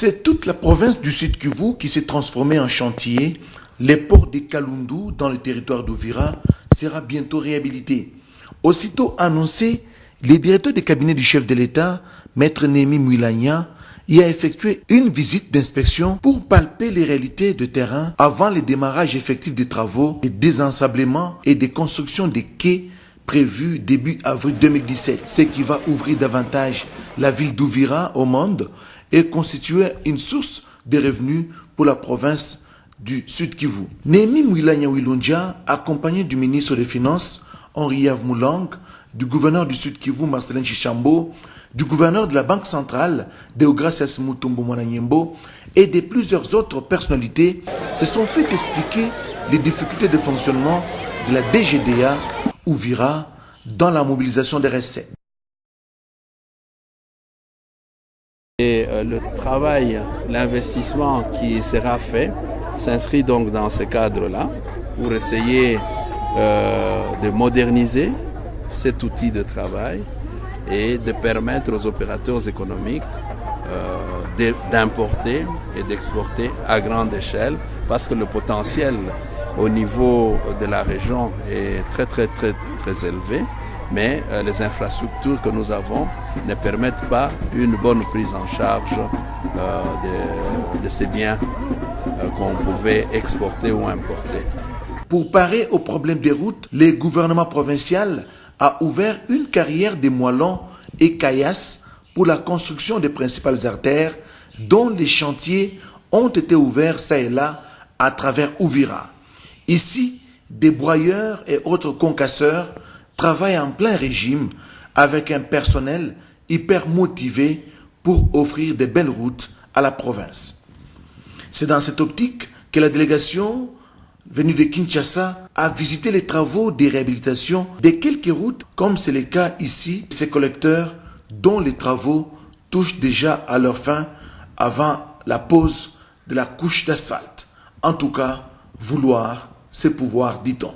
C'est toute la province du Sud Kivu qui s'est transformée en chantier. Les ports de Kalundu, dans le territoire d'Uvira, sera bientôt réhabilité. Aussitôt annoncé, le directeur de cabinet du chef de l'État, Maître Némi Mouilagna, y a effectué une visite d'inspection pour palper les réalités de terrain avant le démarrage effectif des travaux de désensablement et de construction des quais prévus début avril 2017, ce qui va ouvrir davantage la ville d'Uvira au monde et constituer une source de revenus pour la province du Sud Kivu. Némi Mouilagna Wilonja, accompagné du ministre des Finances, Henri Moulang, du gouverneur du Sud Kivu, Marcelin Chichambo, du gouverneur de la Banque centrale, Deogracias Mutombo Mwananyembo, et de plusieurs autres personnalités, se sont fait expliquer les difficultés de fonctionnement de la DGDA Uvira dans la mobilisation des recettes. Et le travail, l'investissement qui sera fait s'inscrit donc dans ce cadre-là pour essayer de moderniser cet outil de travail et de permettre aux opérateurs économiques d'importer et d'exporter à grande échelle parce que le potentiel au niveau de la région est très élevé, mais les infrastructures que nous avons ne permettent pas une bonne prise en charge de ces biens qu'on pouvait exporter ou importer. Pour parer au problème des routes, le gouvernement provincial a ouvert une carrière de moellons et caillasses pour la construction des principales artères dont les chantiers ont été ouverts ça et là à travers Uvira. Ici, des broyeurs et autres concasseurs travaillent en plein régime avec un personnel hyper motivé pour offrir de belles routes à la province. C'est dans cette optique que la délégation venue de Kinshasa a visité les travaux de réhabilitation de quelques routes, comme c'est le cas ici, ces collecteurs dont les travaux touchent déjà à leur fin avant la pose de la couche d'asphalte. En tout cas, vouloir, c'est pouvoir, dit-on.